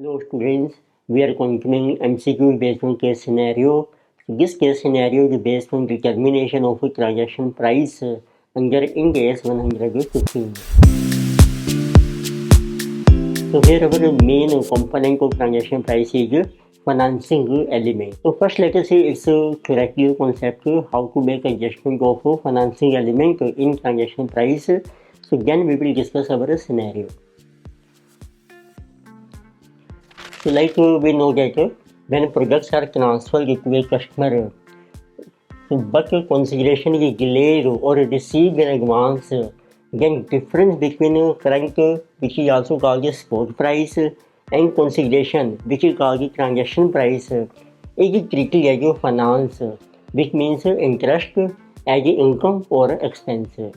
Hello students, we are continuing MCQ based on case scenario. This case scenario is based on determination of a transaction price under Ind AS 115. So here our main component of transaction price is financing element. So first let us see its theoretical concept, how to make adjustment of financing element in transaction price. So then we will discuss our scenario. So like we know that when products are transferred to a customer, but consideration is delayed or received in advance, then difference between current, which is also called the spot price, and consideration, which is called the transaction price, is treated as a finance, which means interest as income or expense.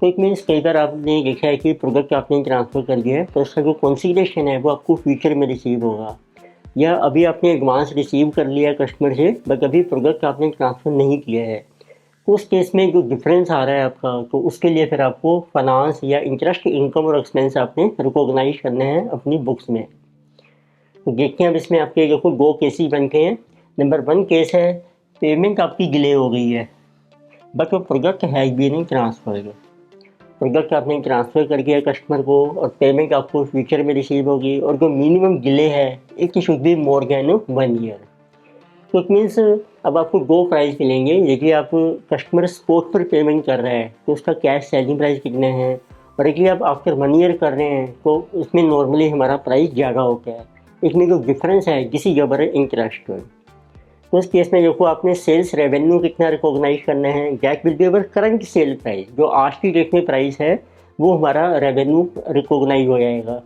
तो it means कई बार आपने देखा है कि product आपने transfer कर दिया है तो उसका जो कंसीडरेशन है वो आपको फ्यूचर में रिसीव होगा, या अभी आपने एडवांस रिसीव कर लिया कस्टमर से बट अभी प्रोडक्ट आपने ट्रांसफ़र नहीं किया है, तो उस केस में जो डिफरेंस आ रहा है आपका, तो उसके लिए फिर आपको फाइनेंस या इंटरेस्ट इनकम और एक्सपेंस आपने रिकॉग्नाइज करने हैं अपनी बुक्स में। तो देखते हैं अब इसमें आपके देखो दो केसेस बनते हैं। नंबर 1 केस है पेमेंट आपकी डिले हो गई है बट वो product has been transferred. Product आपने ट्रांसफ़र कर दिया कस्टमर को और पेमेंट आपको फ्यूचर में रिसीव होगी और जो मिनिमम डिले है it should be more than 1 year. तो इट मीन्स अब आपको दो प्राइस मिलेंगे। यदि आप कस्टमर स्पॉट पर पेमेंट कर रहे हैं तो उसका कैश सेलिंग प्राइस कितने हैं, और यदि आप आफ्टर 1 ईयर कर रहे हैं तो उसमें नॉर्मली हमारा प्राइस ज़्यादा होता है। इसमें जो डिफरेंस है दिस इज अवर इंटरेस्ट। तो इस केस में देखो आपने सेल्स रेवेन्यू कितना रिकॉग्नाइज करना है, that will be our current sale price, जो आज की डेट में प्राइस है वो हमारा रेवेन्यू रिकॉग्नाइज हो जाएगा।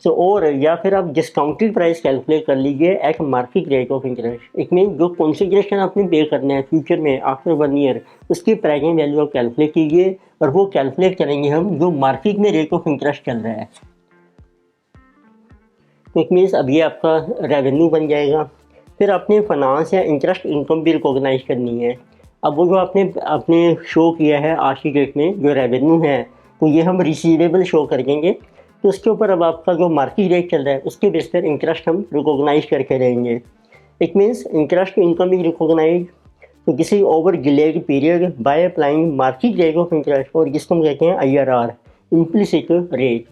सो और या फिर आप डिस्काउंटेड प्राइस कैलकुलेट कर लीजिए eight market rate of interest. It mean जो कंसिडरेशन आपने पे करना है फ्यूचर में आफ्टर 1 ईयर उसकी प्राइसिंग वैल्यू आप कैलकुलेट कीजिए, और वो कैलकुलेट करेंगे हम जो मार्केट में रेट ऑफ इंटरेस्ट चल रहा है। तो इट मीन्स अब ये आपका रेवेन्यू बन जाएगा। फिर आपने फाइनेंस या इंटरेस्ट इनकम भी रिकॉग्नाइज करनी है। अब वो जो आपने शो किया है आज की डेट में जो रेवेन्यू है तो ये हम रिसीवेबल शो कर देंगे। तो उसके ऊपर अब आपका जो मार्केट रेट चल रहा है उसके बेस पर इंटरेस्ट हम रिकॉग्नाइज करके रहेंगे। It means interest income is recognise तो this is over delayed period by applying market rate of interest, और जिसको हम कहते हैं IRR, इम्प्लिसिट रेट।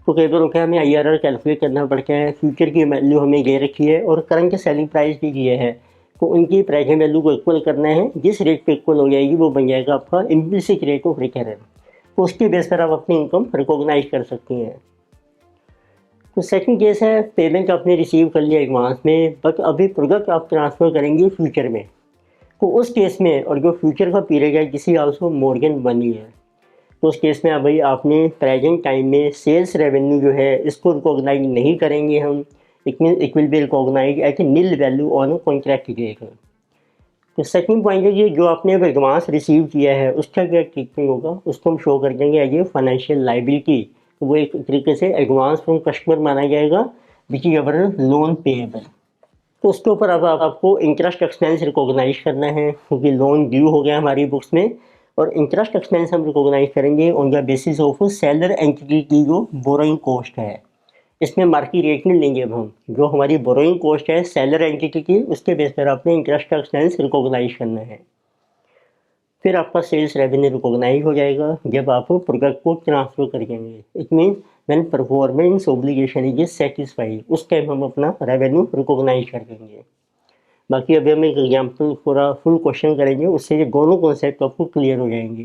तो कई बार होता है हमें IRR कैलकुलेट करना पड़ता है, फ्यूचर की वैल्यू हमें दे रखी है और करंट सेलिंग प्राइस भी दिए है, तो उनकी प्राइसिंग वैल्यू को इक्वल करना है। जिस रेट पे इक्वल हो जाएगी वो बन जाएगा आपका इम्प्लिसिट रेट ऑफ रिटर्न। तो उसके बेस पर आप अपनी इनकम रिकॉग्नाइज कर सकती हैं। तो सेकंड केस है पेमेंट आपने रिसीव कर लिया एडवांस में बट अभी प्रोडक्ट आप ट्रांसफ़र करेंगे फ्यूचर में, तो उस केस में और जो फ्यूचर का पीरियड है किसी आल्सो मोर देन 1 ईयर, तो उस केस में अभी आपने प्रेजेंट टाइम में सेल्स रेवेन्यू जो है इसको रिकॉग्नाइज नहीं करेंगे हम। It will be recognise at nil value on contract date. तो सेकंड पॉइंट है कि जो आपने अब एडवांस रिसीव किया है उसका क्या ट्रीटमेंट होगा, उसको हम शो कर देंगे एज ए फाइनेंशियल लाइबिलिटी। तो वो एक तरीके से एडवांस फ्रॉम कस्टमर माना जाएगा which is our loan payable. तो उसके ऊपर अब आपको इंटरेस्ट एक्सपेंस रिकॉग्नाइज करना है क्योंकि लोन ड्यू हो गया हमारी बुक्स में, और इंटरेस्ट एक्सपेंस हम रिकॉग्नाइज करेंगे on the basis of seller entity की जो बोरोइंग कॉस्ट है। इसमें मार्केट रेट नहीं लेंगे अब हम, जो हमारी बोरोइंग कॉस्ट है सेलर एंटिटी की उसके बेस पर आपने इंटरेस्ट एक्सपेंस रिकॉग्नाइज करना है। फिर आपका सेल्स रेवेन्यू रिकॉग्नाइज हो जाएगा जब आप प्रोडक्ट को ट्रांसफ़र कर देंगे। It means when performance obligation is satisfied उस टाइम हम अपना रेवेन्यू रिकॉग्नाइज कर देंगे। बाकी अभी हम एक एग्जाम्पल पूरा फुल क्वेश्चन करेंगे, उससे ये दोनों कॉन्सेप्ट आपको क्लियर हो जाएंगे।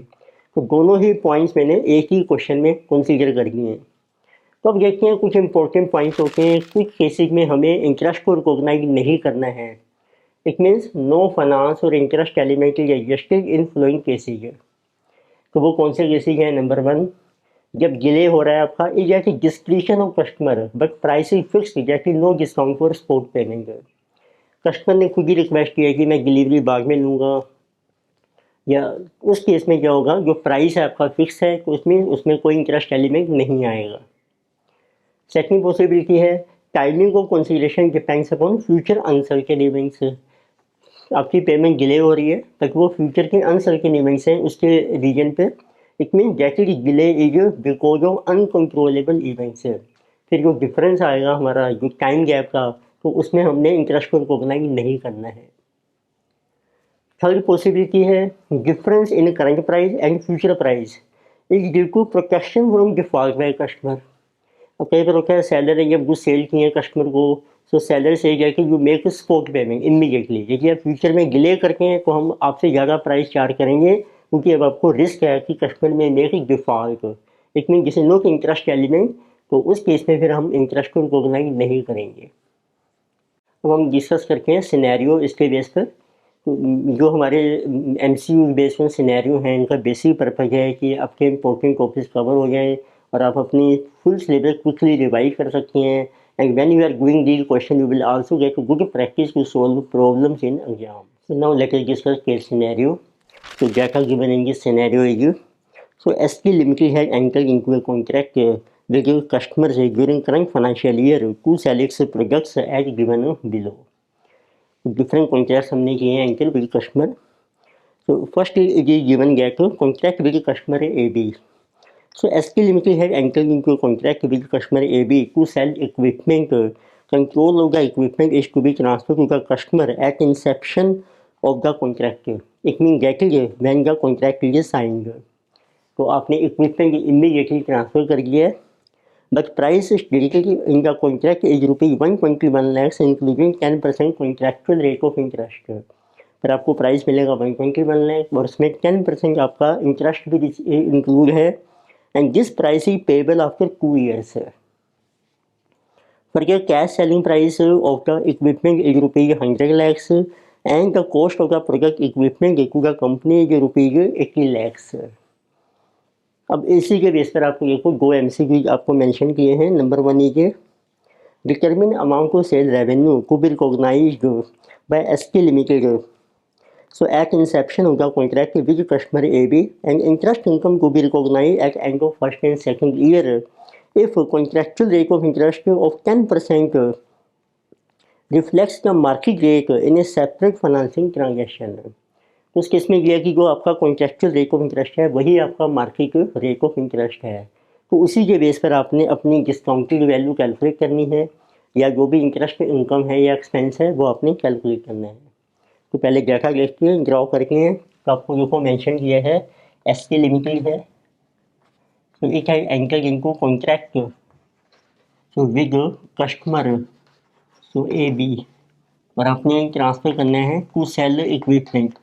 तो दोनों ही पॉइंट्स मैंने एक ही क्वेश्चन में कंसीडर कर लिए हैं। तो अब देखते हैं कुछ इंपॉर्टेंट पॉइंट्स होते हैं। कुछ केसेज में हमें इंटरेस्ट को रिकॉग्नाइज नहीं करना है। इट मीन्स नो फाइनेंस और interest element is adjusted in following cases. तो वो कौन से केसेज हैं? नंबर 1, जब डिले हो रहा है आपका is at discretion of customer but price is fixed that is no discount for spot payment. Customer ने खुद ही रिक्वेस्ट किया कि मैं डिलीवरी बाद में लूँगा, या उस केस में क्या होगा जो प्राइस है आपका फिक्स है तो उसमें कोई इंटरेस्ट एलिमेंट नहीं आएगा। सेकंड पॉसिबिलिटी है timing of consideration depends upon future uncertain events. आपकी पेमेंट डिले हो रही है तक वो फ्यूचर के अनसर्टेन इवेंट्स हैं उसके रीजन पे। It mean that is delay is because of uncontrollable events. फिर जो डिफरेंस आएगा हमारा जो टाइम गैप का, तो उसमें हमने इंटरेस्ट को रिकॉग्नाइज नहीं करना है। थर्ड पॉसिबिलिटी है difference in current price and future price is due to protection from default by customer. अब कई बार होता है सेलर ने जब गुड्स सेल किए हैं कस्टमर को, तो सेलर से क्या कि you make spot payment immediately, यदि आप फ्यूचर में डिले करते हैं तो हम आपसे ज़्यादा प्राइस चार्ज करेंगे, क्योंकि अब आपको रिस्क है कि कस्टमर में मेक डिफॉल्ट, इट मीन जिसे नॉट इंटरेस्ट एलिमेंट, तो उस केस में फिर हम इंटरेस्ट को रिकॉग्नाइज नहीं करेंगे। अब हम डिस्कस करते हैं सिनेरियो इसके बेस पर। तो जो हमारे MCQ बेस्ड सिनेरियो हैं, इनका बेसिक पर्पज़ है कि आपके इंपॉर्टेंट टॉपिक्स कवर हो जाएं और आप अपनी फुल सिलेबस क्विकली रिवाइज कर सकते हैं। And when you are doing these question you will also get good practice to solve problems in exam. So now let us discuss case scenario. So data given in this scenario is, so ST Limited has entered into a contract with the customers during current financial year to sell its products as given below. Different contracts हमने किए हैं enter with customer. So first it is given that contract with customer AB. So ST Limited has entered into a contract with customer AB to sell equipment. Control of the equipment is to be transferred to the customer at inception of the contract. It means that is when the contract is signed. तो आपने equipment immediately transfer कर दिया है, but price stated in the contract is ₹121 lakhs including 10% contractual rate of interest. फिर आपको price मिलेगा 121 लाख और उसमें 10% आपका इंटरेस्ट भी इंक्लूड है, and this price is payable after 2 years। For your cash selling price of the equipment is ₹100 lakhs and the cost of the product equipment to the company is ₹80 lakhs। अब इसी के base पर आपको देखो 2 MCQ आपको mention किए हैं। Number 1 is determine amount of sale revenue to be recognised by ST Limited so at inception of the contract with customer AB and interest income to be recognized at end of first and second year if contractual rate of interest of 10% reflects the market rate in a separate financing transaction। तो उस case में यह है कि जो आपका contractual rate of interest है वही आपका मार्केट रेट ऑफ इंटरेस्ट है, तो उसी के बेस पर आपने अपनी डिस्काउंटेड वैल्यू कैलकुलेट करनी है, या जो भी इंटरेस्ट इनकम है या एक्सपेंस है वो आपने कैलकुलेट करना है। तो पहले डाटा देखते हैं, ड्रॉ करके हैं, तो आपको जो मेंशन किया है ST Limited है, तो it has entered into contract so with customer so AB, और आपने ट्रांसफ़र करना है टू सेल इक्विपमेंट।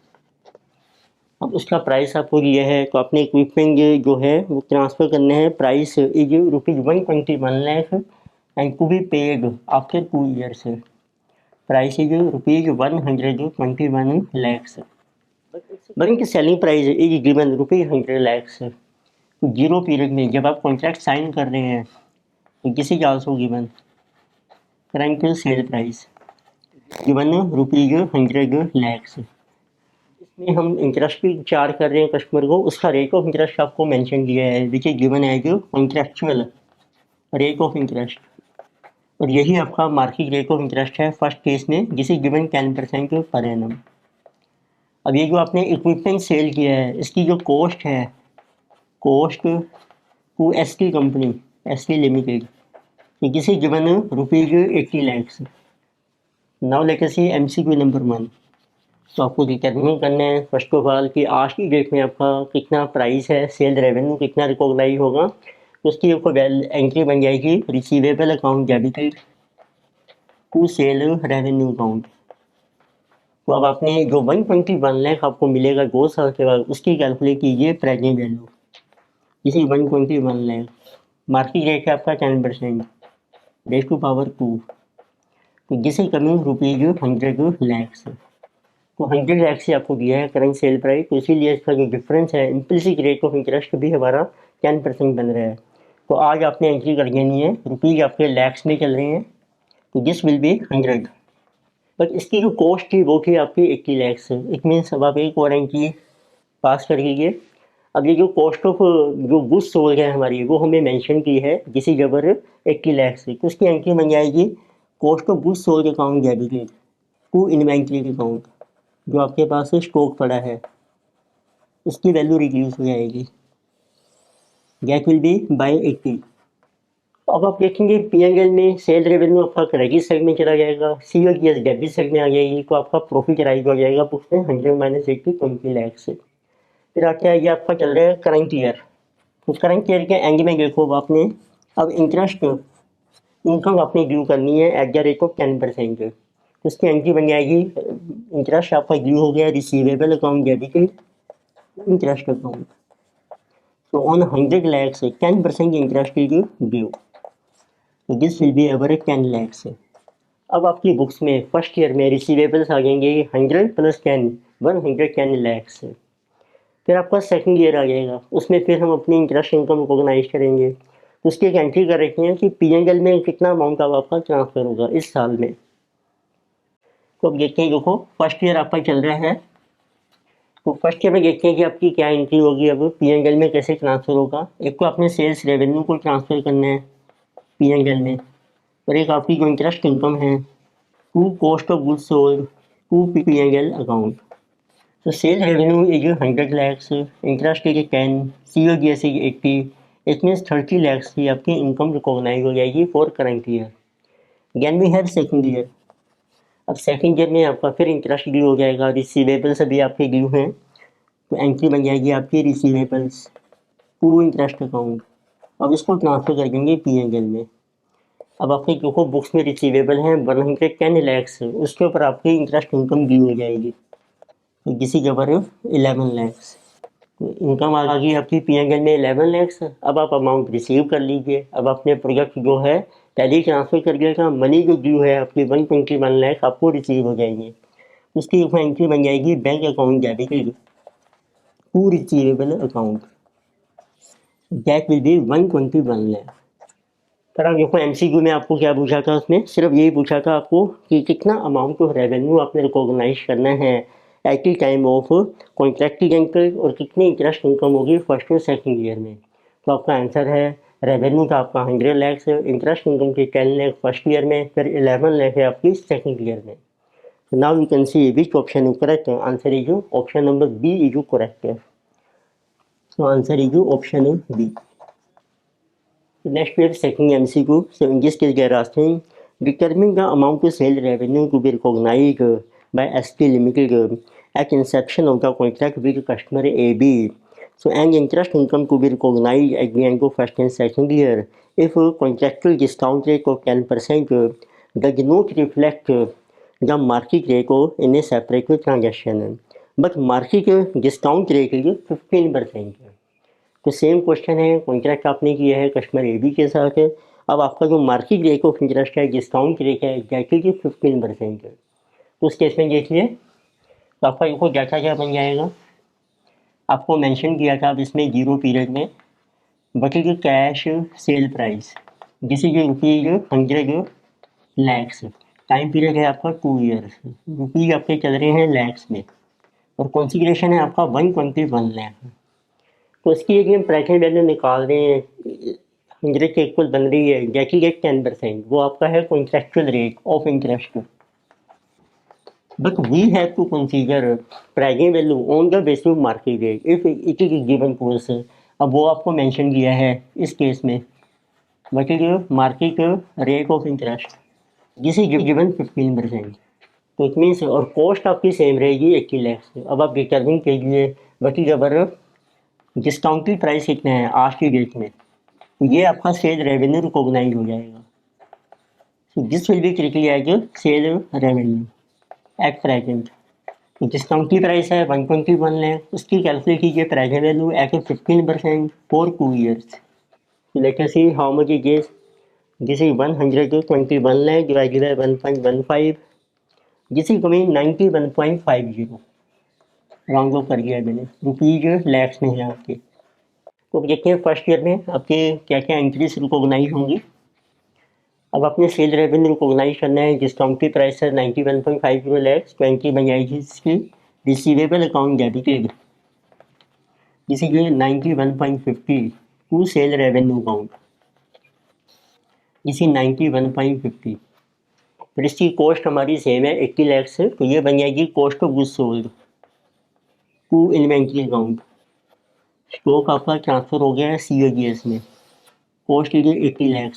अब उसका प्राइस आपको दिया है, तो अपने इक्विपमेंट जो है वो ट्रांसफ़र करने हैं, price is ₹121 lakh and to be paid after 2 years। Price is ₹121 lakhs, but इनकी selling price is given ₹100 lakhs। तो जीरो पीरियड में जब आप कॉन्ट्रैक्ट साइन कर रहे हैं तो this is also given current sale price given ₹100 lakhs। इसमें हम इंटरेस्ट भी चार्ज कर रहे हैं कस्टमर को, उसका रेट ऑफ इंटरेस्ट आपको मेंशन किया है which is given as contractual rate of interest, और यही आपका मार्केट रेट ऑफ इंटरेस्ट है फर्स्ट केस में, जिस इज गिवन 10% पर एनम। अब ये जो आपने इक्विपमेंट सेल किया है इसकी जो कॉस्ट है, cost to ST company ST Limited, जिस is given ₹80 lakhs। Now let us see MCQ number 1। तो आपको डिटरमिन करना है फर्स्ट ऑफ ऑल कि आज की डेट में आपका कितना प्राइस है, सेल रेवेन्यू कितना रिकॉग्नाइज होगा, तो उसकी आपको एंट्री बन जाएगी receivable account debited to sale revenue account. तो अब आपने जो 121 लाख आपको मिलेगा 2 साल के बाद, उसकी कैलकुलेट कीजिए प्रेजेंट वैल्यू, इसी 121 लाख, मार्केट रेट है आपका 10% रेस टू पावर 2, तो दिस इज कमिंग ₹100 lakhs। तो 100 लाख से आपको दिया है करंट सेल प्राइस, तो इसीलिए इसका जो डिफरेंस है इम्प्लिसिट रेट ऑफ इंटरेस्ट भी हमारा 10% बन रहा है। तो आज आपने एंट्री कर देनी है, रुपीज़ आपके लैक्स में चल रहे हैं, तो दिस विल बी 100, बट इसकी जो कॉस्ट थी वो थी आपकी 80 lakhs। इट मीन्स अब आप एक और एंट्री पास कर लीजिए। अब ये जो कॉस्ट ऑफ जो गुड्स सोल्ड है हमारी वो हमें मेंशन की है जिसी जबर 80 lakhs, तो उसकी एंट्री बन जाएगी cost of goods sold account debited to inventory account, जो आपके पास स्टॉक पड़ा है उसकी वैल्यू रिड्यूस हो जाएगी, दैट विल बी बाय 80। अब आप देखेंगे पीएनएल में सेल रेवेन्यू आपका क्रेडिट साइड में चला जाएगा, सीओजीएस डेबिट साइड में आ जाएगी, तो आपका प्रॉफिट राइज हो जाएगा बुक्स में 100 माइनस 80 20 लाख से। फिर आता है ये आपका चल रहा है करंट ईयर। उस करंट ईयर के एंड में देखो अब आपने अब इंटरेस्ट इनकम आपने ड्यू करनी है एट द रेट ऑफ 10%। तो उसकी एंट्री बन जाएगी इंटरेस्ट आपका ड्यू हो गया receivable account debited interest account. So on 100 lakhs, 10% interest is due. So this will be average 10 lakhs. अब आपकी बुक्स में फर्स्ट ईयर में रिसीवेबल्स आ जाएंगे 100 + 10 110 lakhs। फिर आपका सेकंड ईयर आ जाएगा, उसमें फिर हम अपनी इंटरेस्ट इनकम रिकॉग्नाइज करेंगे। तो उसकी एक एंट्री कर रखी है कि पीएनएल में कितना अमाउंट अब आपका ट्रांसफर होगा इस साल में। तो अब देखते हैं, देखो फर्स्ट ईयर आपका चल रहा है, तो फर्स्ट ईयर में देखते हैं कि आपकी क्या एंट्री होगी, अब पीएनएल में कैसे ट्रांसफ़र होगा। एक तो आपने सेल्स रेवेन्यू को ट्रांसफ़र करना है पीएनएल में, और एक आपकी जो इंटरेस्ट इनकम है to cost of goods sold to PNL account. तो sales revenue is 100 lakhs, interest is 10, COGS is 80, it means 30 lakhs की आपकी इनकम रिकॉग्नाइज हो जाएगी for current year. Then we have second year. अब second year में आपका फिर interest due हो जाएगा, रिसीवेबल्स अभी आपके ड्यू हैं, तो एंट्री बन जाएगी आपकी रिसीवेबल्स टू इंटरेस्ट अकाउंट। अब इसको ट्रांसफ़र कर देंगे पीएनएल में। अब आपके देखो बुक्स में रिसीवेबल हैं 110 lakhs, उसके ऊपर आपकी इंटरेस्ट इनकम ड्यू हो जाएगी, तो किसी के ऊपर 11 lakhs। तो इनकम आ गई आपकी पीएनएल में 11 lakhs। अब आप अमाउंट रिसीव कर लीजिए। अब अपने प्रोजेक्ट जो है पहले ट्रांसफ़र कर दिया, मनी जो ड्यू है आपकी 121 लाख आपको रिसीव हो जाएंगे। उसकी एंट्री बन जाएगी bank account debited to receivable account, that will be 121 lakh. पर अब देखो एमसीक्यू में आपको क्या पूछा था, उसमें सिर्फ यही पूछा था आपको कि कितना अमाउंट ऑफ रेवेन्यू आपने रिकॉग्नाइज करना है at the time of contracted income, और कितनी इंटरेस्ट इनकम होगी फर्स्ट और सेकंड ईयर में। तो आपका आंसर है रेवेन्यू का आपका 100 lakhs, इंटरेस्ट इनकम के 10 लाख फर्स्ट ईयर में, फिर 11 लाख है आपकी सेकंड ईयर में। So now you can see which option is correct. Answer is option number B is correct. So answer is option B. Next we have second MCQ. So in this case they are asking, determine the amount of sale revenue to be recognized by ST Limited at inception of the contract with customer AB. So and interest income to be recognized at the end of first and second year if contractual discount rate of 10% does not reflect the market rate in a separate transaction, but market discount rate is 15%। तो same question है, contract आपने किया है customer A B के साथ है। अब आपका जो मार्केट रेट ऑफ इंटरेस्ट है डिस्काउंट रेट है एग्जैक्टली 15% है। तो उस केस में देखिए तो आपका देखो क्या क्या बन जाएगा, आपको मेंशन किया था अब इसमें 0 पीरियड में बचेगी कैश सेल प्राइस जिसे जो ₹100 lakhs, टाइम पीरियड है आपका 2 ईयर्स, रुपीज़ आपके चल रहे हैं लैक्स में, और कॉन्सिडरेशन है आपका 121 लाख। तो इसकी एक हम प्रेजेंट वैल्यू निकाल रहे हैं 100 के इक्वल बन रही है जैकी गेट 10%, वो आपका है contractual rate of interest. But we have to consider present value on the basis of market rate if it is given course. अब वो आपको मेंशन किया है इस केस में what is market rate of interest जिस इज गिवन 15%। तो इट मीन्स और कॉस्ट आपकी सेम रहेगी 80 लाख से। अब आप डिटर्मिन कीजिए what is our discounted price कितना है आज की डेट में, तो ये आपका सेल रेवेन्यू रिकॉग्नाइज हो जाएगा। So this will be treated as sale revenue at present. Discounted price है 121 लाख, उसकी कैलकुलेट कीजिए present value at 15% for 2 years. Let us see how much is this is 121 lakh divided by 1.15, this is coming 91.50, round off कर दिया मैंने, rupees lakhs में है आपके। तो देखते हैं फर्स्ट ईयर में आपके क्या क्या एंट्रीज रिकॉग्नाइज होंगी। अब अपने सेल रेवेन्यू रिकॉग्नाइज करना है, डिस्काउंटेड प्राइस है 91.50 लाख, 20 बन जाएगी इसकी रिसीवेबल अकाउंट डेबिटेड जिसे कि 91.50 टू सेल रेवेन्यू अकाउंट इसी 91.50। फिर इसकी कॉस्ट हमारी सेम है 80 लाख से, तो ये बन जाएगी cost of goods sold to inventory account. Stock आपका ट्रांसफ़र हो गया है सीओजीएस में, कॉस्ट लीजिए 80 लाख।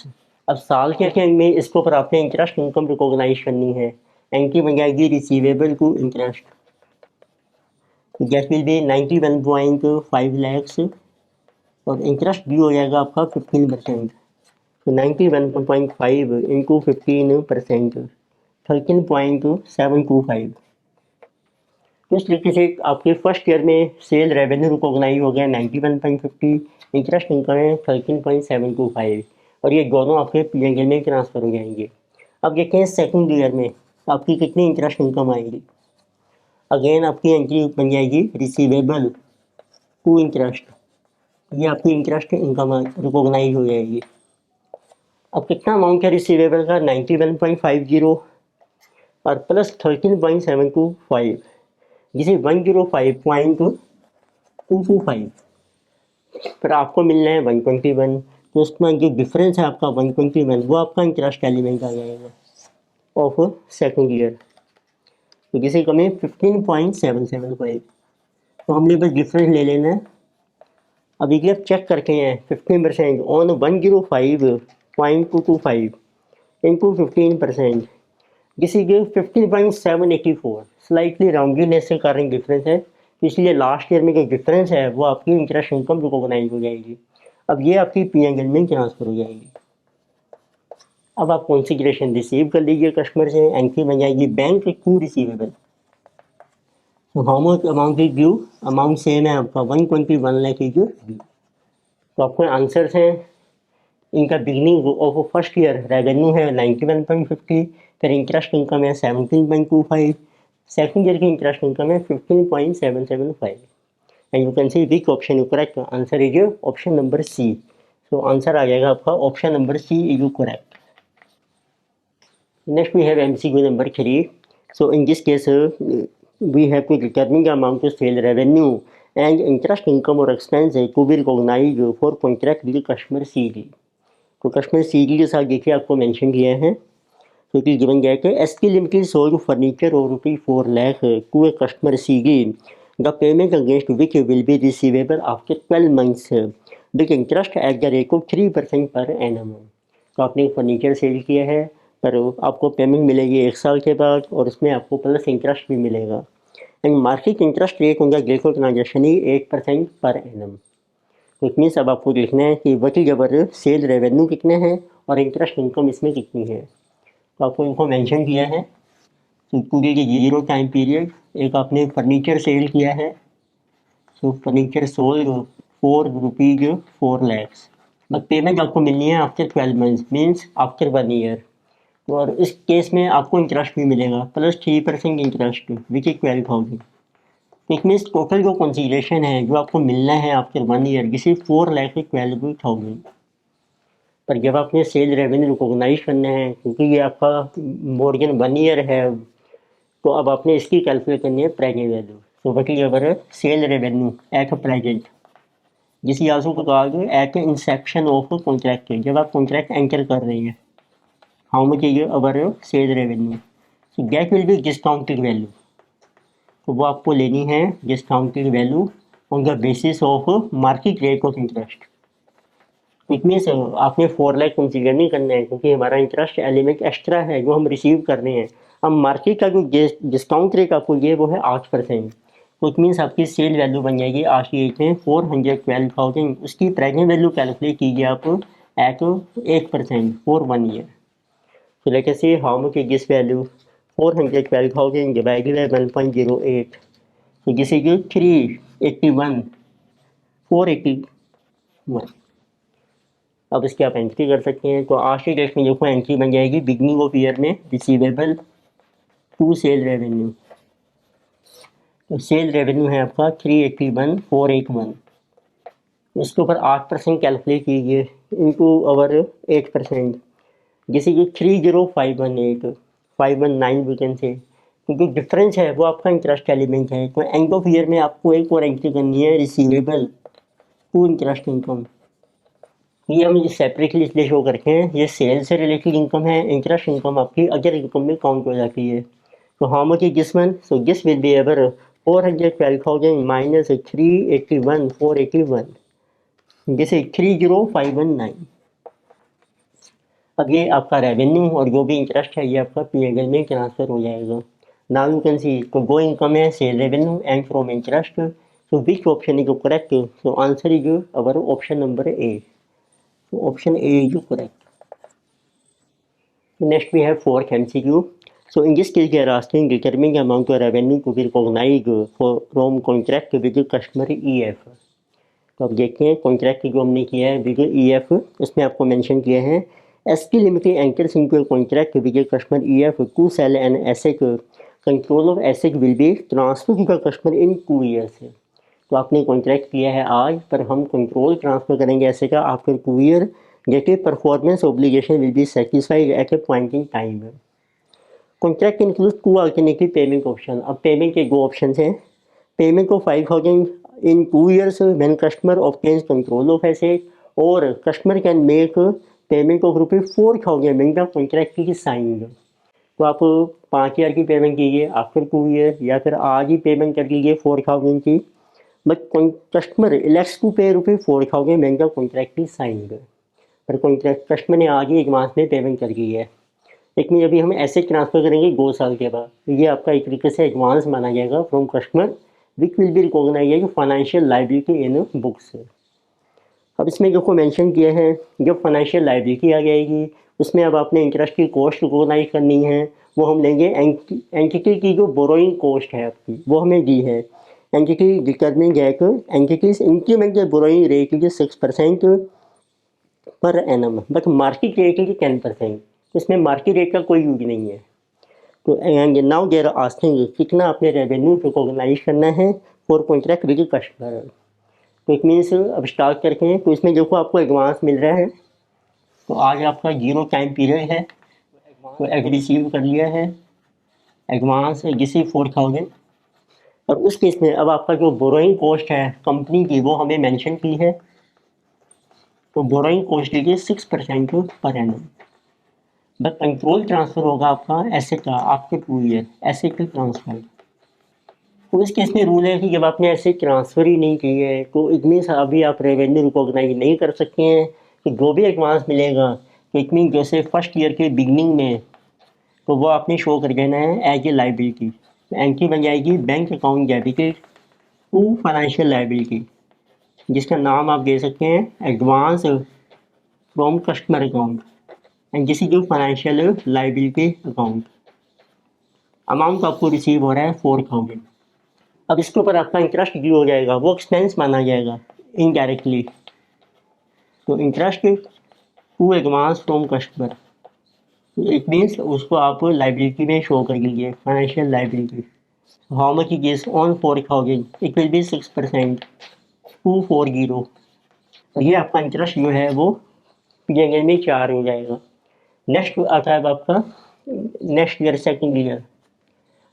अब साल के एंड में इसके ऊपर आपने इंटरेस्ट इनकम रिकॉग्नाइज करनी है। एंट्री बन जाएगी receivable to interest, that will be 91.5 lakhs और इंटरेस्ट भी हो जाएगा आपका 15%। तो 91.5 इंटू 15%, 13.725। तो इस तरीके से आपके फर्स्ट ईयर में सेल रेवेन्यू रिकॉग्नाइज हो गया 91.50, इंटरेस्ट इनकम है 13.725 और ये दोनों आपके पी में ट्रांसफर हो जाएंगे। अब देखते हैं सेकंड ईयर में आपकी कितनी इंटरेस्ट इनकम आएगी। अगेन आपकी एंट्री बन जाएगी रिसीवेबल टू इंटरेस्ट, ये आपकी इंटरेस्ट इनकम रिकॉग्नाइज हो जाएगी। अब कितना अमाउंट है रिसीवेबल का 91.50 और प्लस 13.725, जिसे 105.225 पर आपको मिलना है 121। तो उसमें जो डिफरेंस है आपका 121 वो आपका इंटरेस्ट एलिमेंट आ जाएगा ऑफ सेकंड ईयर, तो जिसे कमें 15.775। तो हमने बस डिफरेंस ले लेना है। अभी ये आप चेक करके हैं 15% ऑन 105.225 इंटू 15%, जिसे कि 15.784 स्लाइटली राउंडनेस के कारण डिफरेंस है, इसलिए लास्ट ईयर में जो डिफरेंस है वो आपकी इंटरेस्ट इनकम रिकॉग्नाइज हो जाएगी। अब ये आपकी पी&एल में ट्रांसफर हो जाएगी। अब आप कॉन्सिडरेशन रिसीव कर लीजिए कस्टमर से, एंट्री बन जाएगी बैंक टू रिसीवेबल। तो how much amount is due, amount same है आपका 121 लाख इज ड्यू। तो आपके आंसर्स हैं, इनका beginning of first year revenue है 91.50, फिर इंटरेस्ट इनकम है 17.25, सेकंड ईयर की इंटरेस्ट इनकम है 15.775 and you can see which option you correct. Answer is option number C. So answer आ जाएगा आपका option number C is you correct. Next we have MCQ number 3. So in this case we have to determine the amount of sale revenue and interest income or expense to be recognized for contract with customer CD. तो customer CD के साथ देखिए आपको mention किया है, तो it is given गया कि SK लिमिटेड सोल्ड फर्नीचर और ₹4 lakh to a customer CD, the payment against which will be receivable after 12 months with interest at the rate of 3% per annum. तो आपने फर्नीचर सेल किया है पर आपको पेमेंट मिलेगी 1 साल के बाद और उसमें आपको प्लस इंटरेस्ट भी मिलेगा and market interest rate on the date of transaction ही 8% पर एनम। तो इट मीन्स अब आपको देखना है कि वट जबर सेल रेवेन्यू कितने हैं और इंटरेस्ट इनकम इसमें कितनी है। तो आपको इनको मेंशन किया है पूरे के 0 टाइम पीरियड। एक आपने फर्नीचर सेल किया है, तो furniture sold ₹4 lakhs, but payment आपको मिलनी है after 12 months means after 1 year। और इस केस में आपको इंटरेस्ट भी मिलेगा प्लस 3% इंटरेस्ट विच इज 12,000। तो इट मीन्स टोटल जो कंसीडरेशन है जो आपको मिलना है आफ्टर 1 year जिसे 4,12,000। पर जब आपने सेल रेवेन्यू रिकॉग्नाइज करना है क्योंकि ये आपका मोर देन 1 year है, तो अब आपने इसकी कैलकुलेट करनी है प्रेजेंट वैल्यू। तो what is our sale revenue at present, जिसे आल्सो कहा गया एट इंसेप्शन ऑफ कॉन्ट्रैक्ट, जब आप कॉन्ट्रैक्ट एंटर कर रहे हैं। How much is our sale revenue, so that will be discounted value. तो वो आपको लेनी है discounted value on the basis of market rate of interest. It means आपने 4 लाख कंसीडर नहीं करना है क्योंकि हमारा इंटरेस्ट एलिमेंट एक्स्ट्रा है जो हम रिसीव कर रहे हैं। अब मार्केट का जो डिस्काउंट रेट आपको ये वो है 8%। तो इट मीन्स आपकी सेल वैल्यू बन जाएगी आज की डेट में 412,000, उसकी प्रेजेंट वैल्यू कैलकुलेट कीजिए आप eight 8% for 1 year। So let us see how much is this value, 412,000 divided by 1.08, so this is 381, 481। अब इसकी आप एंट्री कर सकते हैं। तो आज की डेट में देखो एंट्री बन जाएगी बिगनिंग ऑफ ईयर में रिसीवेबल टू सेल रेवेन्यू। तो सेल रेवेन्यू है आपका 381,481, इसके ऊपर 8% कैलकुलेट कीजिए इनटू अवर 8%, जैसे कि 30,518,519 वी कैन से, क्योंकि डिफरेंस है वो आपका इंटरेस्ट एलिमेंट है। तो एंड ऑफ ईयर में आपको एक और एंट्री करनी है रिसीवेबल टू इंटरेस्ट इनकम। ये हम सेपरेटली इसलिए शो करते हैं, ये सेल से रिलेटेड इनकम है, इंटरेस्ट इनकम आपकी अदर इनकम में काउंट हो जाती है। तो how much is this one, so this will be ever 412,000 minus 381,481, जैसे 30,519। अब ये आपका रेवेन्यू और जो भी इंटरेस्ट है ये आपका P&L में ट्रांसफ़र हो जाएगा। नाउ यू कैन सी तो गो इनकम है sale revenue and from interest. So which option is correct? So answer is our option number A. So option A is correct. Next we have fourth MCQ. So in this case they are asking determine the amount of revenue to be recognized from contract with the customer EF. तो अब देखते हैं contract जो हमने किया है with EF उसमें आपको मेंशन किया है ST Limited enters into a contract with the customer EF to sell an asset. Control of asset will be transferred to the customer in 2 years. तो आपने कॉन्ट्रैक्ट किया है आज पर हम कंट्रोल ट्रांसफ़र करेंगे ऐसे का after 2 year jet performance obligation will be satisfied at a point in time. Contract include 2 alternative payment option. अब पेमेंट के 2 ऑप्शन हैं। Payment of 5,000 in 2 years when customer obtains control of asset और customer can make payment of ₹4,000 when the contract is signed. तो आप 5,000 की payment कीजिए after 2 year या फिर आज ही पेमेंट कर लीजिए 4,000 की। बट कस्टमर इलेक्ट्स टू पे ₹4,000 when the contract is signed. पर कॉन्ट्रैक्ट कस्टमर ने आज ही एडवांस में पेमेंट कर दी है लेकिन अभी हम ऐसे ट्रांसफ़र करेंगे 2 साल के बाद तो ये आपका एक तरीके से एडवांस माना जाएगा from customer which will be recognise financial liability in books. अब इसमें जो मेंशन किया है जब फाइनेंशियल लायबिलिटी आ जाएगी उसमें अब आपने इंटरेस्ट की कॉस्ट रिकॉग्नाइज करनी है। वो हम लेंगे एंटिटी की जो बोरोइंग कॉस्ट है आपकी वो हमें दी है। Entity determine that entities increment the borrowing rate is 6% per annum but market rate is 10%। इसमें मार्केट रेट का कोई यूज नहीं है। तो एंड नाउ देयर आस्किंग कितना आपने रेवेन्यू रिकॉग्नाइज करना है फॉर कॉन्ट्रैक्ट विद कस्टमर। तो इट मीन्स अब स्टार्ट करते हैं। तो इसमें देखो आपको एडवांस मिल रहा है तो आज आपका 0 टाइम पीरियड है तो एग रिसीव कर लिया है एडवांस रिसीव 4,000। और उस केस में अब आपका जो बोरोइंग कॉस्ट है कंपनी की वो हमें मेंशन की है। तो बोरोइंग कॉस्ट लीजिए 6% per annum. But control transfer होगा आपका एसेट का आपके 2 ईयर एसेट के ट्रांसफ़र। तो इस केस में रूल है कि जब आपने एसेट ट्रांसफ़र ही नहीं की है तो इट मीन्स अभी आप रेवेन्यू रिकॉग्नाइज नहीं कर सकते हैं कि जो भी एडवांस मिलेगा तो इट मीन जैसे फर्स्ट ईयर के बिगनिंग में तो वो आपने शो कर देना है एज ए लाइबिलिटी। एंट्री बन जाएगी bank account debited to financial liability जिसका नाम आप दे सकते हैं advance from customer account and this is financial liability account. Amount आपको रिसीव हो रहा है 4,000। अब इसके ऊपर आपका इंटरेस्ट ड्यू हो जाएगा वो एक्सपेंस माना जाएगा इनडायरेक्टली। तो interest to advance from customer it means उसको आप लाइबिलिटी में शो कर लीजिए financial liability. How much is this on 4,000 it will be 6% 240। ये आपका इंटरेस्ट जो है वो P&L में 4 हो जाएगा। नेक्स्ट आता है आपका next year second year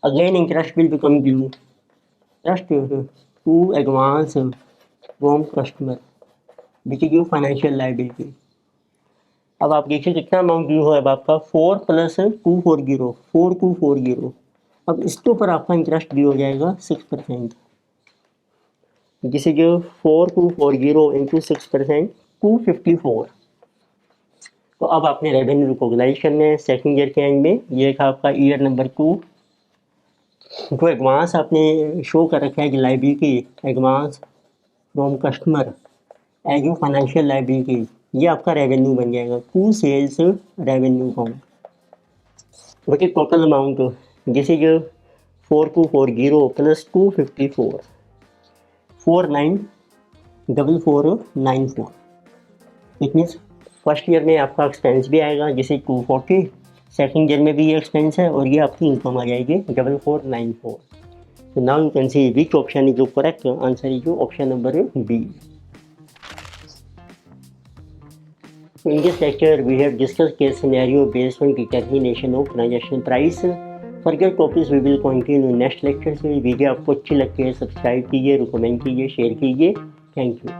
again interest will become due interest to advance from customer which is financial liability. अब आप देखिए कितना अमाउंट ड्यू है अब आपका 4 + 240 4240। अब इसके ऊपर आपका इंटरेस्ट ड्यू हो जाएगा 6%। जिसे जो 4240 इंटू 6% 254। तो अब आपने रेवेन्यू रिकॉग्नाइज करने हैं सेकेंड ईयर के एंड में। ये था आपका ईयर नंबर 2। तो एडवांस आपने शो कर रखा है कि liability advance from customer as you financial liability ये आपका रेवेन्यू बन जाएगा 2 सेल्स रेवेन्यू अकाउंट। देखिए total amount this is 4240 + 254 494494। It means first year में आपका एक्सपेंस भी आएगा जिसे 240 सेकेंड ईयर में भी ये एक्सपेंस है और ये आपकी इनकम आ जाएगी 4494। तो now you can see which option is जो correct answer is option number B. In this lecture, we have discussed case scenario based on determination of transaction price. Further topics we will continue next lecture से। Video आपको अच्छी लगती है subscribe कीजिए, recommend कीजिए, share कीजिए। Thank you.